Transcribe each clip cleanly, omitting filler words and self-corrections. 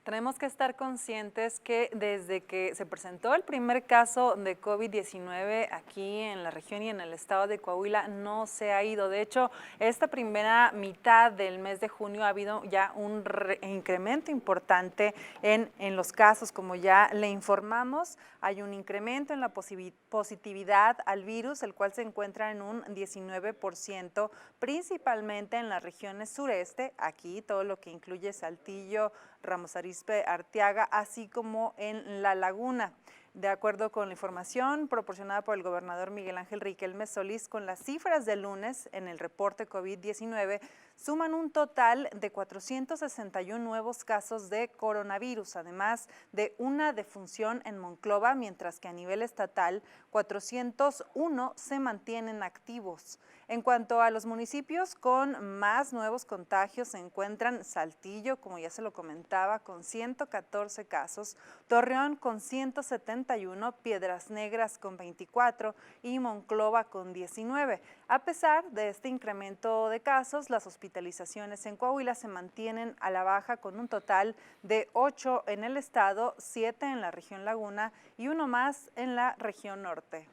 Tenemos que estar conscientes que desde que se presentó el primer caso de COVID-19 aquí en la región y en el estado de Coahuila no se ha ido. De hecho, esta primera mitad del mes de junio ha habido ya un incremento importante en los casos, como ya le informamos. Hay un incremento en la positividad al virus, el cual se encuentra en un 19%, principalmente en las regiones sureste, aquí todo lo que incluye Saltillo, Ramos Arizpe, Arteaga, así como en La Laguna. De acuerdo con la información proporcionada por el gobernador Miguel Ángel Riquelme Solís, con las cifras del lunes en el reporte COVID-19, suman un total de 461 nuevos casos de coronavirus, además de una defunción en Monclova, mientras que a nivel estatal 401 se mantienen activos. En cuanto a los municipios con más nuevos contagios, se encuentran Saltillo, como ya se lo comentaba, con 114 casos, Torreón con 171, Piedras Negras con 24 y Monclova con 19. A pesar de este incremento de casos, las hospitalizaciones en Coahuila se mantienen a la baja con un total de 8 en el estado, 7 en la región Laguna y uno más en la región norte.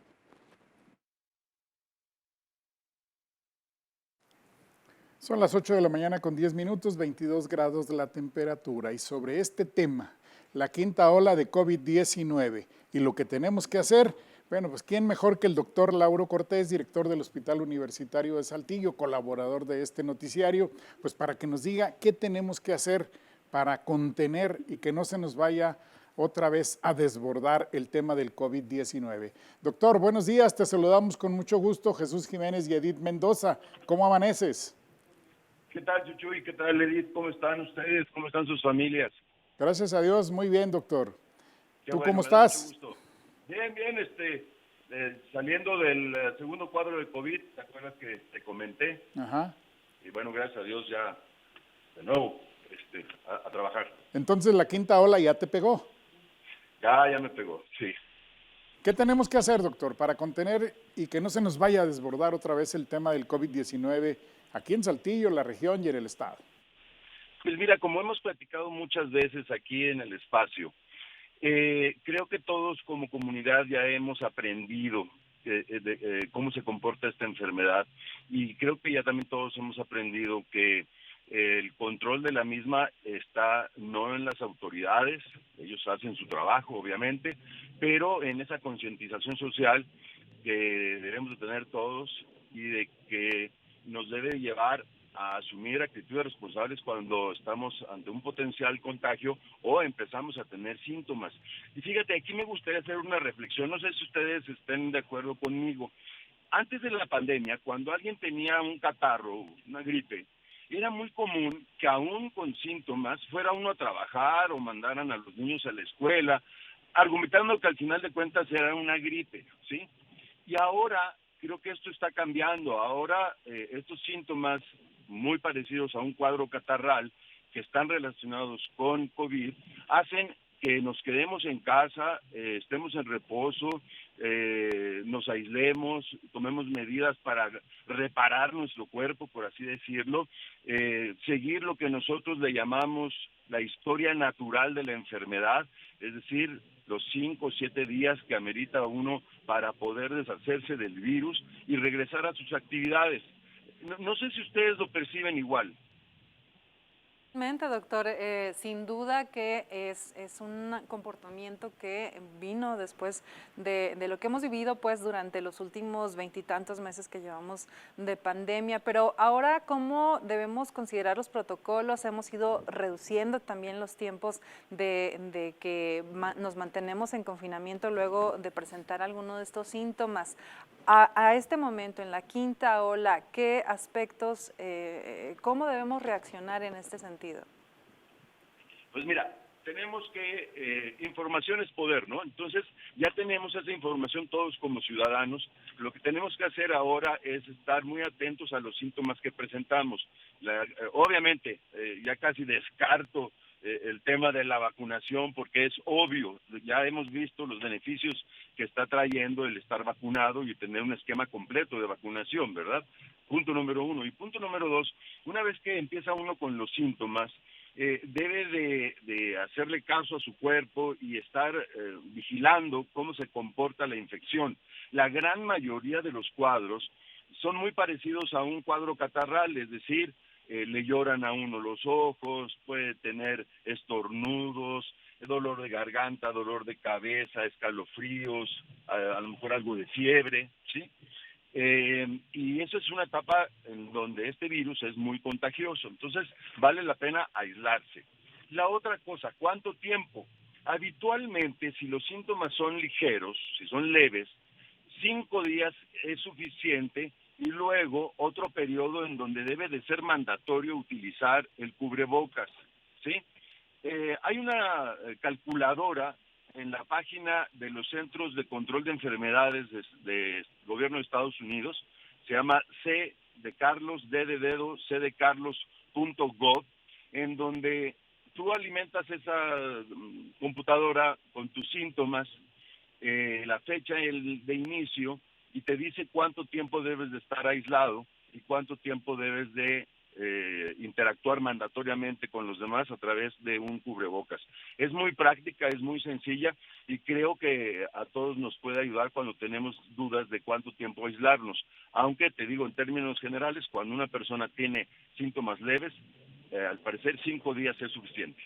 Son las 8 de la mañana con 10 minutos, 22 grados de la temperatura. Y sobre este tema, la quinta ola de COVID-19 y lo que tenemos que hacer, bueno, pues quién mejor que el doctor Lauro Cortés, director del Hospital Universitario de Saltillo, colaborador de este noticiario, pues para que nos diga qué tenemos que hacer para contener y que no se nos vaya otra vez a desbordar el tema del COVID-19. Doctor, buenos días, te saludamos con mucho gusto, Jesús Jiménez y Edith Mendoza. ¿Cómo amaneces? ¿Qué tal, Chuchuy? ¿Qué tal, Edith? ¿Cómo están ustedes? ¿Cómo están sus familias? Gracias a Dios, muy bien, doctor. Qué ¿Tú bueno, cómo me da mucho estás? gusto. Bien, bien, saliendo del segundo cuadro de COVID, ¿te acuerdas que te comenté? Ajá. Y bueno, gracias a Dios ya, de nuevo, a trabajar. Entonces la quinta ola ya te pegó. Ya me pegó, sí. ¿Qué tenemos que hacer, doctor, para contener y que no se nos vaya a desbordar otra vez el tema del COVID-19 aquí en Saltillo, la región y en el estado? Pues mira, como hemos platicado muchas veces aquí en el espacio, creo que todos como comunidad ya hemos aprendido cómo se comporta esta enfermedad y creo que ya también todos hemos aprendido que el control de la misma está no en las autoridades, ellos hacen su trabajo obviamente, pero en esa concientización social que debemos de tener todos y de que nos debe llevar a asumir actitudes responsables cuando estamos ante un potencial contagio o empezamos a tener síntomas. Y fíjate, aquí me gustaría hacer una reflexión, no sé si ustedes estén de acuerdo conmigo. Antes de la pandemia, cuando alguien tenía un catarro, una gripe, era muy común que aún con síntomas fuera uno a trabajar o mandaran a los niños a la escuela, argumentando que al final de cuentas era una gripe, ¿sí? Y ahora creo que esto está cambiando. Ahora estos síntomas muy parecidos a un cuadro catarral que están relacionados con COVID hacen que nos quedemos en casa, estemos en reposo, nos aislemos, tomemos medidas para reparar nuestro cuerpo, por así decirlo, seguir lo que nosotros le llamamos la historia natural de la enfermedad, es decir, los 5 o 7 días que amerita uno para poder deshacerse del virus y regresar a sus actividades. No sé si ustedes lo perciben igual. Doctor, sin duda que es un comportamiento que vino después de lo que hemos vivido pues durante los últimos veintitantos meses que llevamos de pandemia, pero ahora ¿cómo debemos considerar los protocolos? Hemos ido reduciendo también los tiempos de que nos mantenemos en confinamiento luego de presentar alguno de estos síntomas. A este momento, en la quinta ola, ¿qué aspectos, cómo debemos reaccionar en este sentido? Pues mira, tenemos que, información es poder, ¿no? Entonces, ya tenemos esa información todos como ciudadanos. Lo que tenemos que hacer ahora es estar muy atentos a los síntomas que presentamos. Obviamente, ya casi descarto el tema de la vacunación porque es obvio, ya hemos visto los beneficios que está trayendo el estar vacunado y tener un esquema completo de vacunación, ¿verdad? Punto número 1. Y punto número 2, una vez que empieza uno con los síntomas, debe de hacerle caso a su cuerpo y estar vigilando cómo se comporta la infección. La gran mayoría de los cuadros son muy parecidos a un cuadro catarral, es decir, le lloran a uno los ojos, puede tener estornudos, dolor de garganta, dolor de cabeza, escalofríos, a lo mejor algo de fiebre, ¿sí? Y eso es una etapa en donde este virus es muy contagioso, entonces vale la pena aislarse. La otra cosa, ¿cuánto tiempo? Habitualmente, si los síntomas son ligeros, si son leves, 5 días es suficiente y luego otro periodo en donde debe de ser mandatorio utilizar el cubrebocas, ¿sí? Hay una calculadora en la página de los Centros de Control de Enfermedades de Gobierno de Estados Unidos, se llama C de Carlos, D de dedo, C de Carlos.gov, en donde tú alimentas esa computadora con tus síntomas, la fecha de inicio, y te dice cuánto tiempo debes de estar aislado y cuánto tiempo debes de interactuar mandatoriamente con los demás a través de un cubrebocas. Es muy práctica, es muy sencilla y creo que a todos nos puede ayudar cuando tenemos dudas de cuánto tiempo aislarnos. Aunque te digo, en términos generales, cuando una persona tiene síntomas leves, al parecer 5 días es suficiente.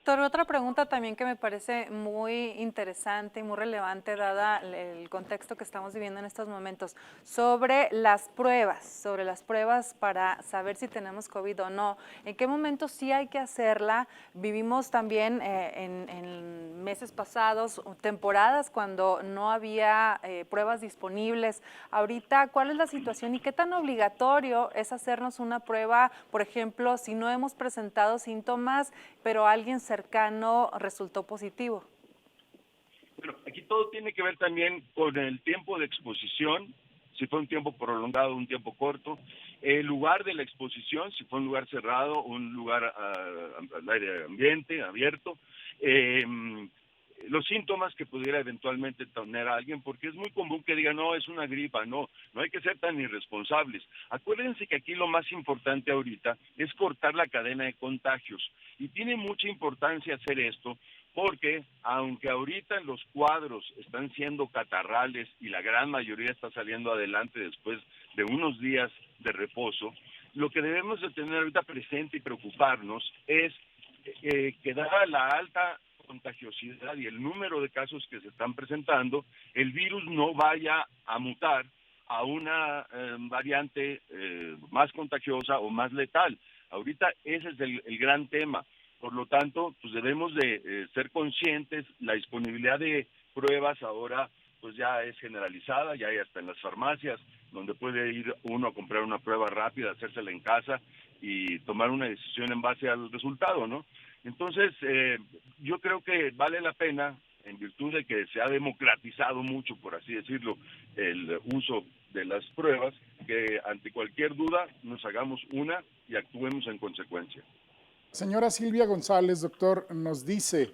Doctor, otra pregunta también que me parece muy interesante y muy relevante dada el contexto que estamos viviendo en estos momentos, sobre las pruebas para saber si tenemos COVID o no. ¿En qué momento sí hay que hacerla? Vivimos también en meses pasados, temporadas cuando no había pruebas disponibles. Ahorita, ¿cuál es la situación y qué tan obligatorio es hacernos una prueba, por ejemplo, si no hemos presentado síntomas, pero alguien cercano resultó positivo? Bueno, aquí todo tiene que ver también con el tiempo de exposición, si fue un tiempo prolongado, un tiempo corto, el lugar de la exposición, si fue un lugar cerrado, un lugar al aire ambiente, abierto, los síntomas que pudiera eventualmente tener a alguien, porque es muy común que digan, no, es una gripa, no hay que ser tan irresponsables. Acuérdense que aquí lo más importante ahorita es cortar la cadena de contagios, y tiene mucha importancia hacer esto, porque aunque ahorita los cuadros están siendo catarrales y la gran mayoría está saliendo adelante después de unos días de reposo, lo que debemos de tener ahorita presente y preocuparnos es que dada la alta contagiosidad y el número de casos que se están presentando, el virus no vaya a mutar a una variante más contagiosa o más letal. Ahorita ese es el gran tema. Por lo tanto, pues debemos de ser conscientes. La disponibilidad de pruebas ahora pues ya es generalizada, ya hay hasta en las farmacias donde puede ir uno a comprar una prueba rápida, hacérsela en casa y tomar una decisión en base al resultado, ¿no? Entonces, yo creo que vale la pena, en virtud de que se ha democratizado mucho, por así decirlo, el uso de las pruebas, que ante cualquier duda nos hagamos una y actuemos en consecuencia. Señora Silvia González, doctor, nos dice,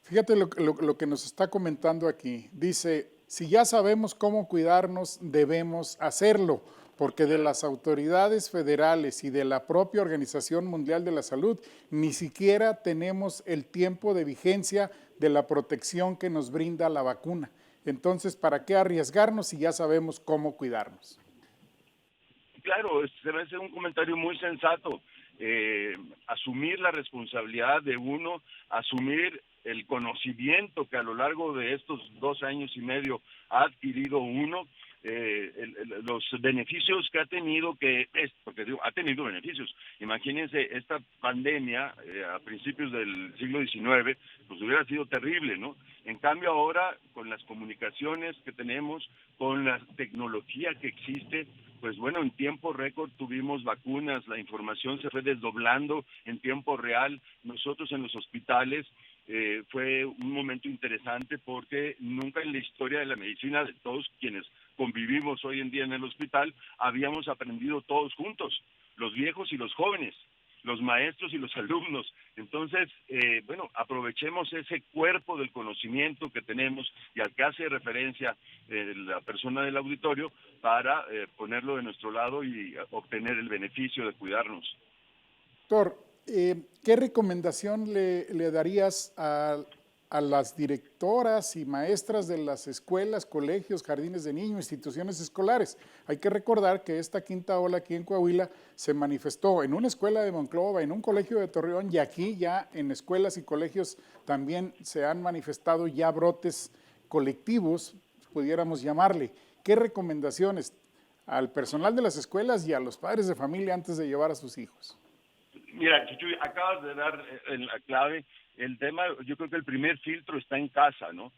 fíjate lo que nos está comentando aquí, dice, si ya sabemos cómo cuidarnos, debemos hacerlo, porque de las autoridades federales y de la propia Organización Mundial de la Salud, ni siquiera tenemos el tiempo de vigencia de la protección que nos brinda la vacuna. Entonces, ¿para qué arriesgarnos si ya sabemos cómo cuidarnos? Claro, se me hace un comentario muy sensato. Asumir la responsabilidad de uno, asumir el conocimiento que a lo largo de estos 2 años y medio ha adquirido uno, los beneficios que ha tenido, porque digo, ha tenido beneficios. Imagínense, esta pandemia a principios del siglo XIX, pues hubiera sido terrible, ¿no? En cambio ahora, con las comunicaciones que tenemos, con la tecnología que existe, pues bueno, en tiempo récord tuvimos vacunas, la información se fue desdoblando en tiempo real. Nosotros en los hospitales fue un momento interesante porque nunca en la historia de la medicina, de todos quienes convivimos hoy en día en el hospital, habíamos aprendido todos juntos, los viejos y los jóvenes, los maestros y los alumnos. Entonces, bueno, aprovechemos ese cuerpo del conocimiento que tenemos y al que hace referencia la persona del auditorio para ponerlo de nuestro lado y obtener el beneficio de cuidarnos. Doctor, ¿Qué recomendación le darías a las directoras y maestras de las escuelas, colegios, jardines de niños, instituciones escolares? Hay que recordar que esta quinta ola aquí en Coahuila se manifestó en una escuela de Monclova, en un colegio de Torreón, y aquí ya en escuelas y colegios también se han manifestado ya brotes colectivos, pudiéramos llamarle. ¿Qué recomendaciones al personal de las escuelas y a los padres de familia antes de llevar a sus hijos? Mira, Chuchuy, acabas de dar la clave. El tema, yo creo que el primer filtro está en casa, ¿no?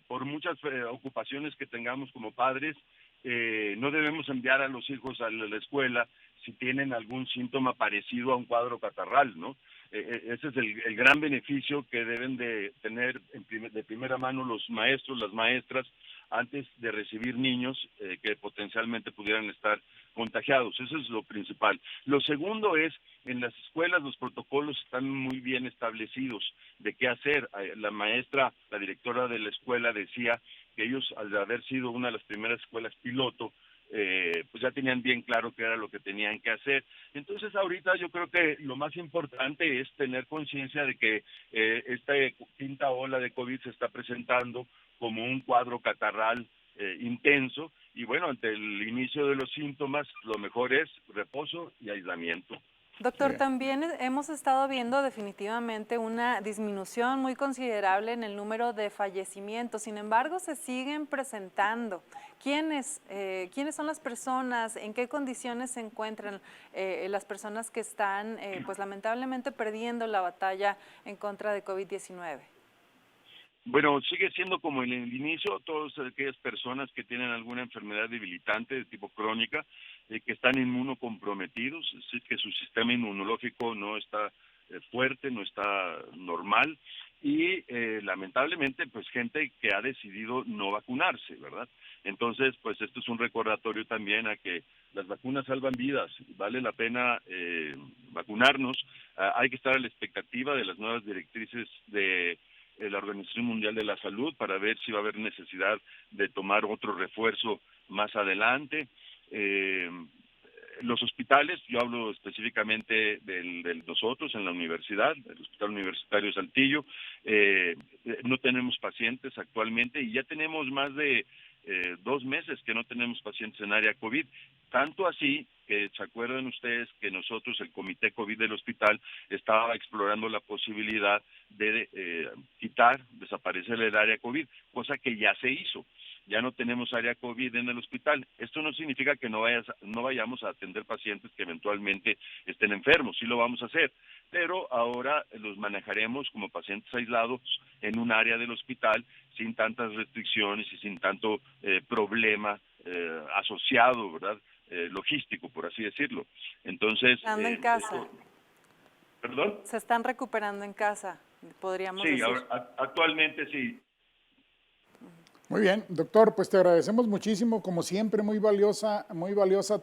Por muchas ocupaciones que tengamos como padres, no debemos enviar a los hijos a la escuela si tienen algún síntoma parecido a un cuadro catarral, ¿no? Ese es el gran beneficio que deben de tener de primera mano los maestros, las maestras, antes de recibir niños que potencialmente pudieran estar contagiados. Eso es lo principal. Lo segundo es, en las escuelas los protocolos están muy bien establecidos de qué hacer. La maestra, la directora de la escuela decía que ellos, al haber sido una de las primeras escuelas piloto, pues ya tenían bien claro qué era lo que tenían que hacer. Entonces ahorita yo creo que lo más importante es tener conciencia de que esta quinta ola de COVID se está presentando como un cuadro catarral intenso, y bueno, ante el inicio de los síntomas, lo mejor es reposo y aislamiento. Doctor, también hemos estado viendo definitivamente una disminución muy considerable en el número de fallecimientos. Sin embargo, se siguen presentando. ¿Quiénes son las personas? ¿En qué condiciones se encuentran las personas que están, pues lamentablemente, perdiendo la batalla en contra de COVID-19? Bueno, sigue siendo como en el inicio, todas aquellas personas que tienen alguna enfermedad debilitante de tipo crónica, que están inmunocomprometidos, es decir, que su sistema inmunológico no está fuerte, no está normal, y lamentablemente pues gente que ha decidido no vacunarse, ¿verdad? Entonces pues esto es un recordatorio también a que las vacunas salvan vidas, vale la pena vacunarnos. Hay que estar a la expectativa de las nuevas directrices de la Organización Mundial de la Salud para ver si va a haber necesidad de tomar otro refuerzo más adelante. Los hospitales, yo hablo específicamente de nosotros en la universidad, el Hospital Universitario Saltillo, no tenemos pacientes actualmente y ya tenemos más de 2 meses que no tenemos pacientes en área COVID, tanto así que se acuerdan ustedes que nosotros, el Comité COVID del hospital, estaba explorando la posibilidad de desaparecer el área COVID, cosa que ya se hizo. Ya no tenemos área COVID en el hospital. Esto no significa que no vayamos a atender pacientes que eventualmente estén enfermos, sí lo vamos a hacer, pero ahora los manejaremos como pacientes aislados en un área del hospital sin tantas restricciones y sin tanto problema asociado, ¿verdad? Logístico, por así decirlo. Entonces, Estando en casa. ¿Perdón? Se están recuperando en casa, podríamos Sí, decir. ahora, actualmente sí. Muy bien, doctor, pues te agradecemos muchísimo, como siempre, muy valiosa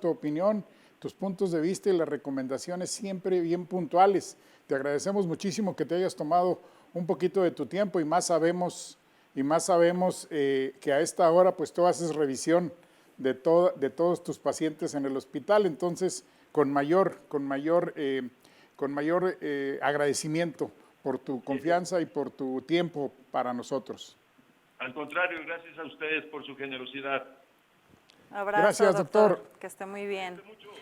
tu opinión, tus puntos de vista y las recomendaciones siempre bien puntuales. Te agradecemos muchísimo que te hayas tomado un poquito de tu tiempo y más sabemos que a esta hora pues tú haces revisión de todos tus pacientes en el hospital, entonces con mayor agradecimiento por tu confianza y por tu tiempo para nosotros. Al contrario, gracias a ustedes por su generosidad. Abrazo, Gracias, doctor. Que esté muy bien.